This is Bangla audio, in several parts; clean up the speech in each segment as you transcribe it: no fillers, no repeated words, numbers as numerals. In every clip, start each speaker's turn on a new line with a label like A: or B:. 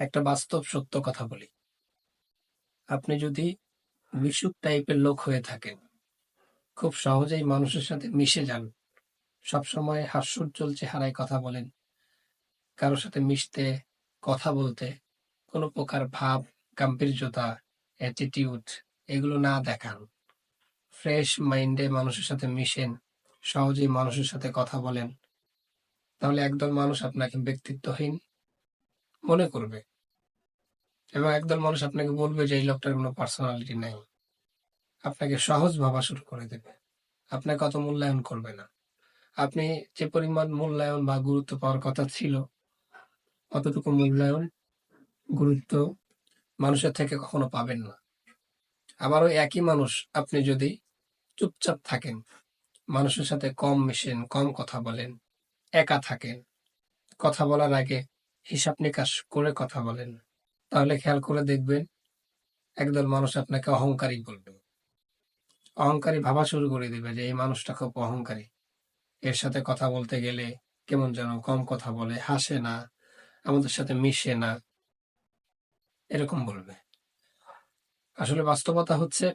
A: একটা বাস্তব সত্য কথা বলি। আপনি যদি মিশুক টাইপের লোক হয়ে থাকেন, খুব সহজেই মানুষের সাথে মিশে যান, সবসময় হাস্যোজ্জ্বল চেহারায় কথা বলেন, কারো সাথে মিশতে, কথা বলতে কোনো প্রকার ভাব, গাম্ভীর্যতা, অ্যাটিটিউড এগুলো না দেখান, ফ্রেশ মাইন্ডে মানুষের সাথে মিশেন, সহজেই মানুষের সাথে কথা বলেন, তাহলে একদল মানুষ আপনাকে ব্যক্তিত্বহীন মনে করবে এবং একদল মানুষ আপনাকে বলবে যে এই লোকটার কোনো পার্সোনালিটি নাই। আপনাকে সহজ ভাবা শুরু করে দেবে। আপনাকে অত মূল্যায়ন করবে না। আপনি যে পরিমাণ মূল্যায়ন বা গুরুত্ব পাওয়ার কথা ছিল, অতটুকু মূল্যায়ন, গুরুত্ব মানুষের থেকে কখনো পাবেন না। আবার ওই একই মানুষ আপনি যদি চুপচাপ থাকেন, মানুষের সাথে কম মেশেন, কম কথা বলেন, একা থাকেন, কথা বলার আগে হিসাব নিকাশ করে কথা বলেন, তাহলে খেয়াল করে দেখবেন একদল মানুষ আপনাকে অহংকারী বলবে। অহংকারী ভাবা শুরু করে দিবে যে এই মানুষটা খুব অহংকারী। এর সাথে কথা বলতে গেলে কেমন যেন কম কথা বলে, হাসে না, আমাদের সাথে মিশে না, এরকম বলবে। আসলে বাস্তবতা হচ্ছে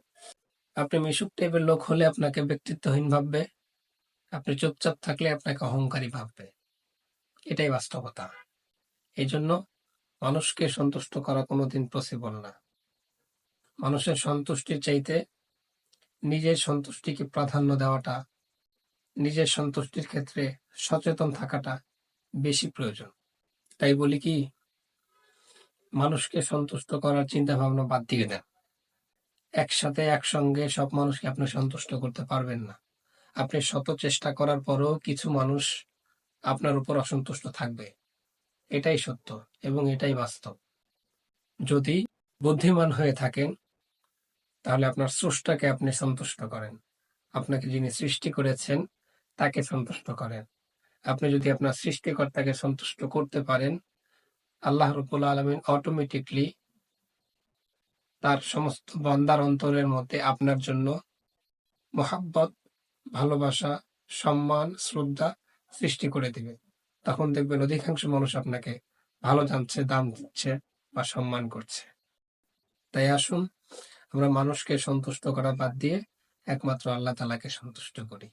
A: আপনি মিশুক টাইপের লোক হলে আপনাকে ব্যক্তিত্বহীন ভাববে, আপনি চুপচাপ থাকলে আপনাকে অহংকারী ভাববে। এটাই বাস্তবতা। এই জন্য মানুষকে সন্তুষ্ট করা কোনোদিন পসিবল না। মানুষের সন্তুষ্টির চাইতে নিজের সন্তুষ্টিকে প্রাধান্য দেওয়াটা, নিজের সন্তুষ্টির ক্ষেত্রে সচেতন থাকাটা বেশি প্রয়োজন। তাই বলি কি, মানুষকে সন্তুষ্ট করার চিন্তা ভাবনা বাদ দিয়ে দেন। একসাথে একসঙ্গে সব মানুষকে আপনি সন্তুষ্ট করতে পারবেন না। আপনি শত চেষ্টা করার পরও কিছু মানুষ আপনার উপর অসন্তুষ্ট থাকবে। এটাই সত্য এবং এটাই বাস্তব। যদি বুদ্ধিমান হয়ে থাকেন, তাহলে আপনার স্রষ্টাকে আপনি সন্তুষ্ট করেন। আপনাকে যিনি সৃষ্টি করেছেন তাকে সন্তুষ্ট করেন। আপনি যদি আপনার সৃষ্টিকর্তাকে সন্তুষ্ট করতে পারেন, আল্লাহ রাব্বুল আলামিন অটোমেটিকলি তার সমস্ত বান্দার অন্তরের মধ্যে আপনার জন্য মহাব্বত, ভালোবাসা, সম্মান, শ্রদ্ধা সৃষ্টি করে দিবে। তখন দেখবেন অধিকাংশ মানুষ আপনাকে ভালো জানছে, দাম দিচ্ছে বা সম্মান করছে। তাই আসুন আমরা মানুষকে সন্তুষ্ট করা বাদ দিয়ে একমাত্র আল্লাহ তাআলাকে সন্তুষ্ট করি।